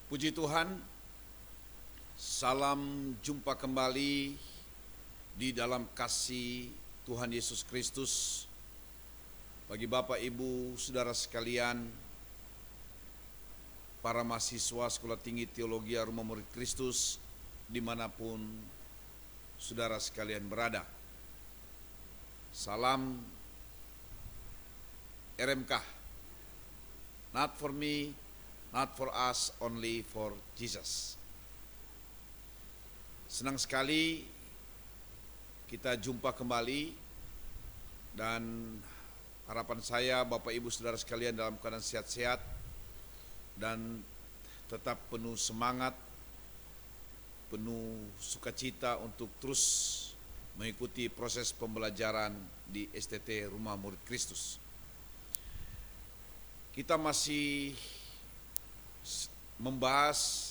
Puji Tuhan, salam jumpa kembali di dalam kasih Tuhan Yesus Kristus. Bagi Bapak, Ibu, Saudara sekalian, para mahasiswa Sekolah Tinggi Teologi Rumah Murid Kristus, dimanapun saudara sekalian berada. Salam RMK, not for me, not for us, only for Jesus. Senang sekali kita jumpa kembali, dan harapan saya Bapak Ibu Saudara sekalian dalam keadaan sehat-sehat dan tetap penuh semangat, penuh sukacita untuk terus mengikuti proses pembelajaran di STT Rumah Murid Kristus. Kita masih membahas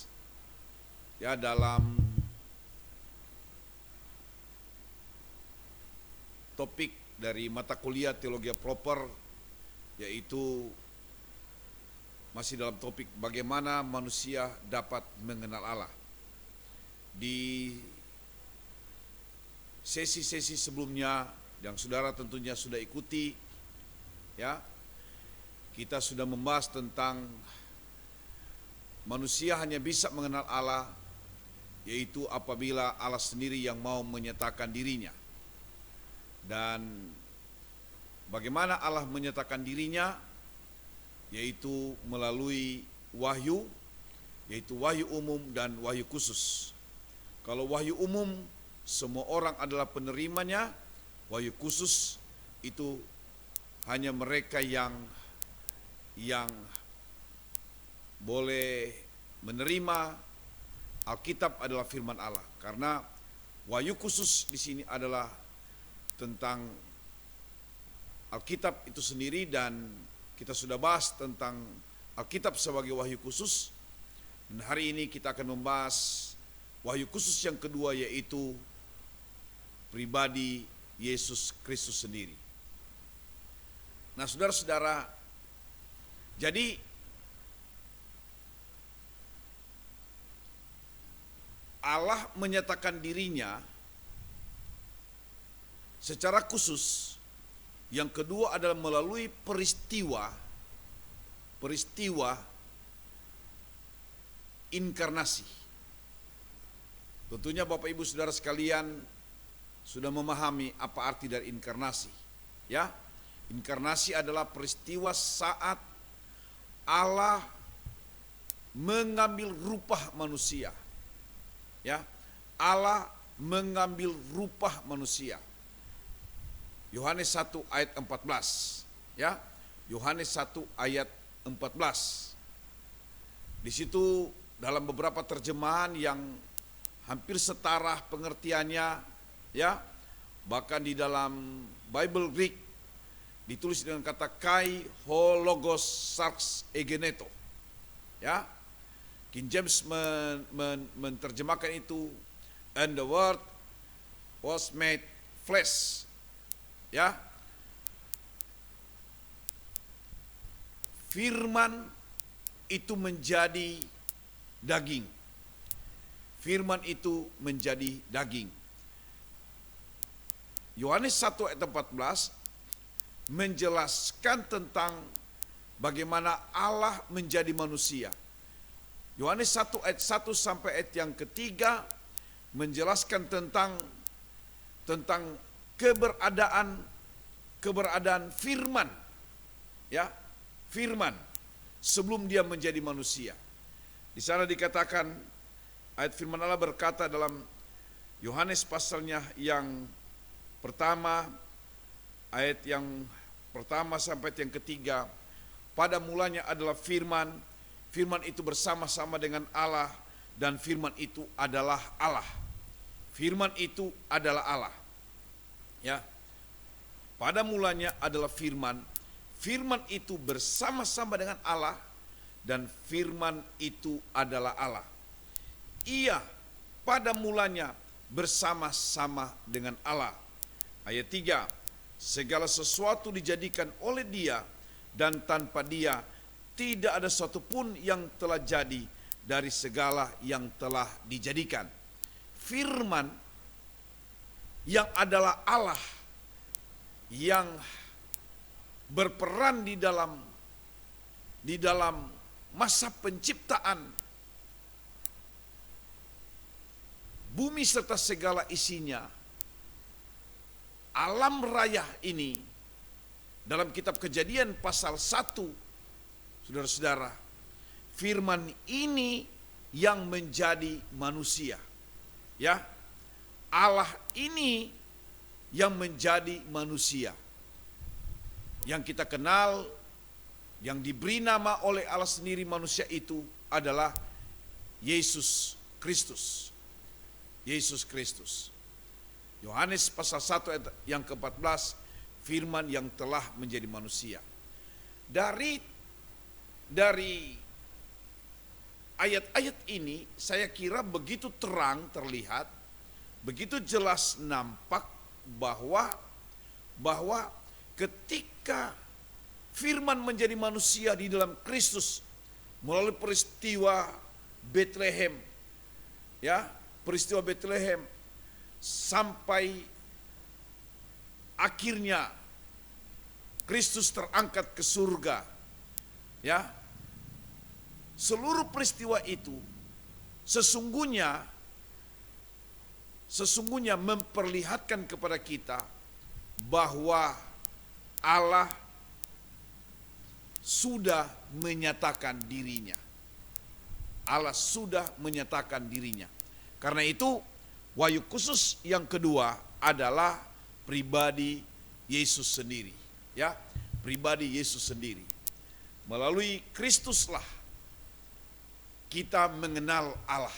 dalam topik dari mata kuliah teologi proper, yaitu masih dalam topik bagaimana manusia dapat mengenal Allah. Di sesi-sesi sebelumnya yang saudara tentunya sudah ikuti, kita sudah membahas tentang manusia hanya bisa mengenal Allah yaitu apabila Allah sendiri yang mau menyatakan dirinya. Dan bagaimana Allah menyatakan dirinya? Yaitu melalui wahyu, yaitu wahyu umum dan wahyu khusus. Kalau wahyu umum semua orang adalah penerimanya, wahyu khusus itu hanya mereka yang boleh menerima. Alkitab adalah firman Allah, karena wahyu khusus di sini adalah tentang Alkitab itu sendiri, dan kita sudah bahas tentang Alkitab sebagai wahyu khusus. Dan hari ini kita akan membahas wahyu khusus yang kedua, yaitu pribadi Yesus Kristus sendiri. Nah, saudara-saudara, jadi Allah menyatakan dirinya secara khusus. Yang kedua adalah melalui peristiwa inkarnasi. Tentunya Bapak Ibu Saudara sekalian sudah memahami apa arti dari inkarnasi. Inkarnasi adalah peristiwa saat Allah mengambil rupa manusia. Allah mengambil rupa manusia. Yohanes 1 ayat 14. Yohanes 1 ayat 14. Di situ dalam beberapa terjemahan yang hampir setara pengertiannya, bahkan di dalam Bible Greek ditulis dengan kata kai ho logos sarx egeneto. King James menerjemahkan itu, and the word was made flesh. Firman itu menjadi daging. Firman itu menjadi daging. Yohanes 1 ayat 14 menjelaskan tentang bagaimana Allah menjadi manusia. Yohanes 1 ayat 1 sampai ayat yang ketiga menjelaskan tentang keberadaan firman. Firman sebelum dia menjadi manusia. Di sana dikatakan, ayat firman Allah berkata dalam Yohanes pasalnya yang pertama, ayat yang pertama sampai ayat yang ketiga, pada mulanya adalah firman, firman itu bersama-sama dengan Allah, dan firman itu adalah Allah. Firman itu adalah Allah. Pada mulanya adalah firman, firman itu bersama-sama dengan Allah, dan firman itu adalah Allah. Ia pada mulanya bersama-sama dengan Allah. Ayat 3, segala sesuatu dijadikan oleh Dia, dan tanpa Dia tidak ada satupun yang telah jadi, dari segala yang telah dijadikan. Firman yang adalah Allah yang berperan di dalam masa penciptaan bumi serta segala isinya, alam raya ini, dalam kitab Kejadian pasal 1, saudara-saudara, firman ini yang menjadi manusia. Ya, Allah ini yang menjadi manusia. Yang kita kenal, yang diberi nama oleh Allah sendiri manusia itu adalah Yesus Kristus. Yesus Kristus. Yohanes pasal 1 ayat yang ke-14, firman yang telah menjadi manusia. Dari ayat-ayat ini saya kira begitu terang terlihat, begitu jelas nampak bahwa ketika firman menjadi manusia di dalam Kristus melalui peristiwa Bethlehem, ya, peristiwa Bethlehem sampai akhirnya Kristus terangkat ke surga, ya, seluruh peristiwa itu sesungguhnya memperlihatkan kepada kita bahwa Allah sudah menyatakan dirinya. Allah sudah menyatakan dirinya. Karena itu, wahyu khusus yang kedua adalah pribadi Yesus sendiri, ya, pribadi Yesus sendiri. Melalui Kristuslah kita mengenal Allah.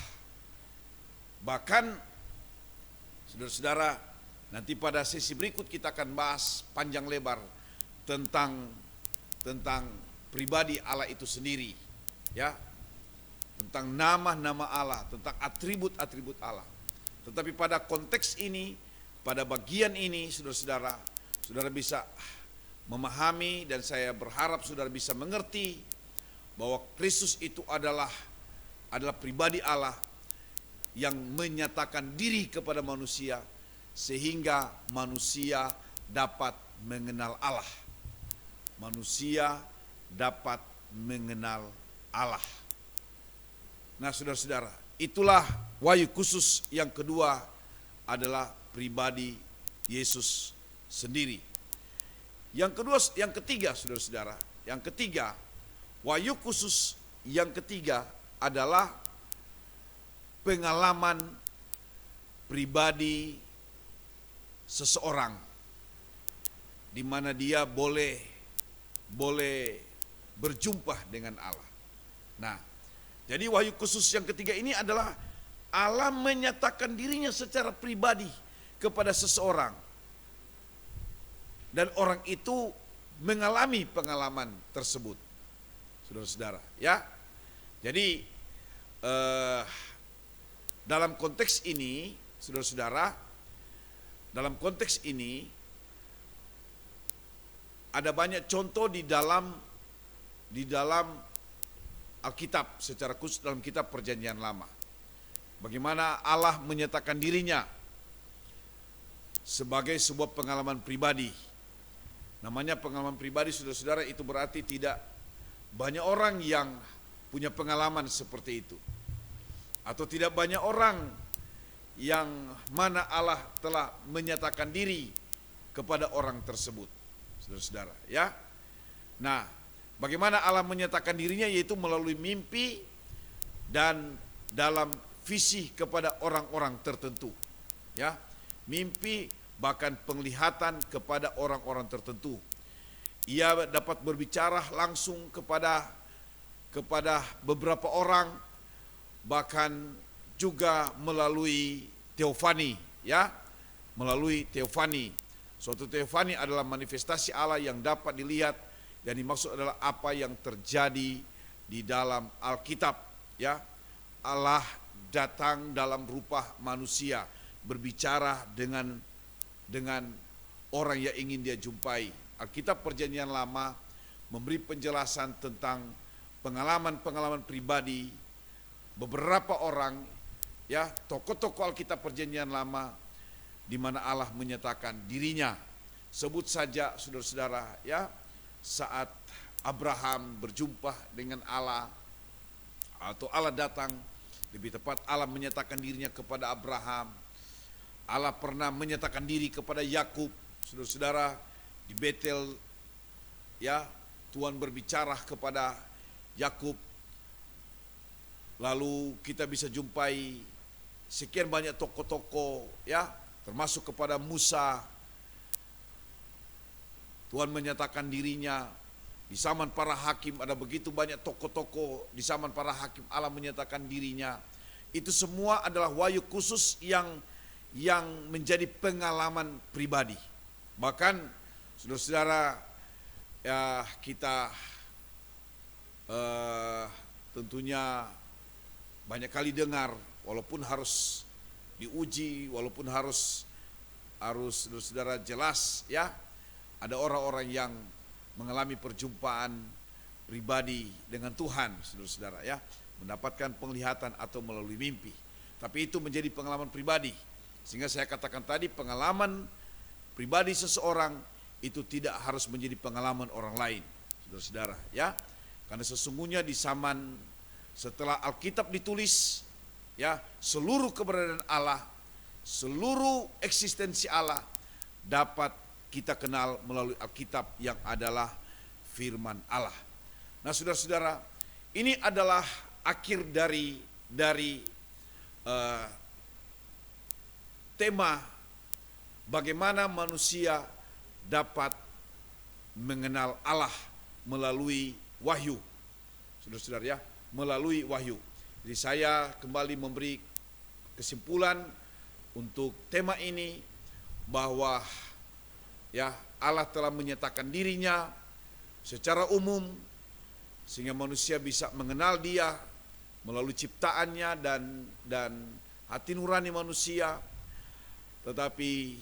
Bahkan saudara-saudara, nanti pada sesi berikut kita akan bahas panjang lebar tentang pribadi Allah itu sendiri, ya, tentang nama-nama Allah, tentang atribut-atribut Allah. Tetapi pada konteks ini, pada bagian ini, saudara-saudara, saudara bisa memahami dan saya berharap saudara bisa mengerti bahwa Kristus itu adalah pribadi Allah yang menyatakan diri kepada manusia sehingga manusia dapat mengenal Allah. Manusia dapat mengenal Allah. Nah, saudara-saudara, itulah wahyu khusus yang kedua adalah pribadi Yesus sendiri. Yang ketiga, saudara-saudara, wahyu khusus yang ketiga adalah pengalaman pribadi seseorang di mana dia boleh berjumpa dengan Allah. Nah, jadi wahyu khusus yang ketiga ini adalah Allah menyatakan dirinya secara pribadi kepada seseorang. Dan orang itu mengalami pengalaman tersebut. Saudara-saudara, ya. Jadi dalam konteks ini, saudara-saudara, dalam konteks ini ada banyak contoh di dalam Alkitab, secara khusus dalam kitab Perjanjian Lama. Bagaimana Allah menyatakan dirinya sebagai sebuah pengalaman pribadi. Namanya pengalaman pribadi, saudara-saudara, itu berarti tidak banyak orang yang punya pengalaman seperti itu. Atau tidak banyak orang yang mana Allah telah menyatakan diri kepada orang tersebut. Saudara-saudara, ya. Nah, bagaimana Allah menyatakan dirinya, yaitu melalui mimpi dan dalam visi kepada orang-orang tertentu, ya. Mimpi bahkan penglihatan kepada orang-orang tertentu. Ia dapat berbicara langsung kepada beberapa orang, bahkan juga melalui teofani, ya, melalui teofani. Suatu teofani adalah manifestasi Allah yang dapat dilihat, yang dimaksud adalah apa yang terjadi di dalam Alkitab, ya. Allah datang dalam rupa manusia, berbicara dengan orang yang ingin dia jumpai. Alkitab Perjanjian Lama memberi penjelasan tentang pengalaman-pengalaman pribadi beberapa orang, ya, tokoh-tokoh Alkitab Perjanjian Lama di mana Allah menyatakan dirinya. Sebut saja saudara-saudara, ya, saat Abraham berjumpa dengan Allah, atau Allah datang, lebih tepat Allah menyatakan dirinya kepada Abraham. Allah pernah menyatakan diri kepada Yakub, saudara-saudara, di Betel, ya, Tuhan berbicara kepada Yakub. Lalu kita bisa jumpai sekian banyak tokoh-tokoh, ya, termasuk kepada Musa. Tuhan menyatakan dirinya. Di zaman para hakim ada begitu banyak tokoh-tokoh. Di zaman para hakim Allah menyatakan dirinya. Itu semua adalah wahyu khusus yang menjadi pengalaman pribadi. Bahkan saudara-saudara, ya, kita tentunya banyak kali dengar, walaupun harus diuji, walaupun harus saudara-saudara jelas, ya, ada orang-orang yang mengalami perjumpaan pribadi dengan Tuhan, saudara-saudara, ya, mendapatkan penglihatan atau melalui mimpi. Tapi itu menjadi pengalaman pribadi. Sehingga saya katakan tadi, pengalaman pribadi seseorang itu tidak harus menjadi pengalaman orang lain, saudara-saudara, ya. Karena sesungguhnya di zaman setelah Alkitab ditulis, ya, seluruh keberadaan Allah, seluruh eksistensi Allah dapat kita kenal melalui Alkitab yang adalah firman Allah. Nah, saudara-saudara, ini adalah akhir dari tema bagaimana manusia dapat mengenal Allah melalui wahyu. Saudara-saudara, ya, melalui wahyu. Jadi saya kembali memberi kesimpulan untuk tema ini bahwa, ya, Allah telah menyatakan dirinya secara umum sehingga manusia bisa mengenal Dia melalui ciptaannya dan hati nurani manusia. Tetapi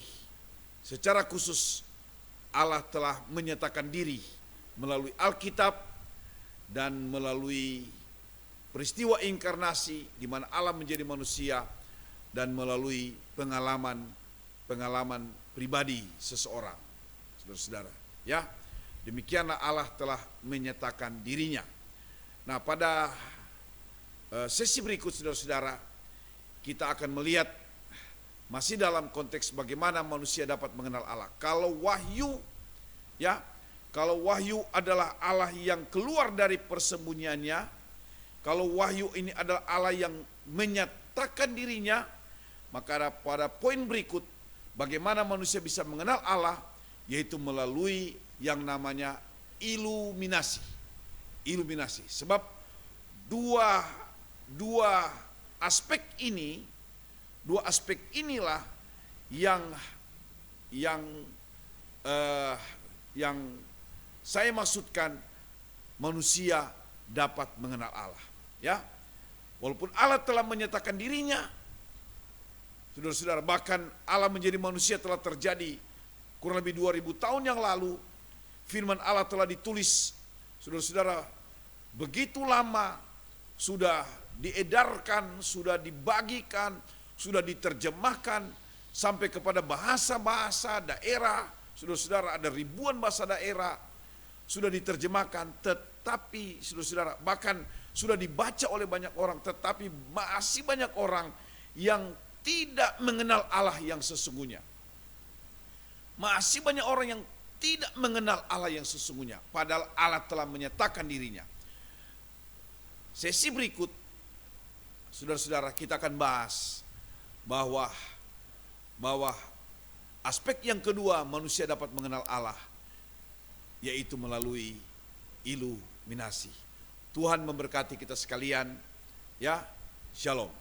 secara khusus Allah telah menyatakan diri melalui Alkitab dan melalui peristiwa inkarnasi di mana Allah menjadi manusia dan melalui pengalaman pribadi seseorang, saudara-saudara, ya. Demikianlah Allah telah menyatakan dirinya. Nah, pada sesi berikut, saudara-saudara, kita akan melihat masih dalam konteks bagaimana manusia dapat mengenal Allah. Kalau wahyu, ya, kalau wahyu adalah Allah yang keluar dari persembunyiannya, kalau wahyu ini adalah Allah yang menyatakan dirinya, maka pada poin berikut bagaimana manusia bisa mengenal Allah, yaitu melalui yang namanya iluminasi. Iluminasi. Sebab dua aspek inilah yang saya maksudkan manusia dapat mengenal Allah, ya. Walaupun Allah telah menyatakan dirinya, saudara-saudara, bahkan Allah menjadi manusia telah terjadi kurang lebih 2000 tahun yang lalu. Firman Allah telah ditulis, saudara-saudara, begitu lama, sudah diedarkan, sudah dibagikan, sudah diterjemahkan sampai kepada bahasa-bahasa daerah. Saudara-saudara, ada ribuan bahasa daerah sudah diterjemahkan, tetapi saudara-saudara, bahkan sudah dibaca oleh banyak orang, tetapi masih banyak orang yang tidak mengenal Allah yang sesungguhnya. Masih banyak orang yang tidak mengenal Allah yang sesungguhnya, padahal Allah telah menyatakan dirinya. Sesi berikut, saudara-saudara, kita akan bahas bahwa aspek yang kedua manusia dapat mengenal Allah, yaitu melalui iluminasi. Tuhan memberkati kita sekalian, ya. Shalom.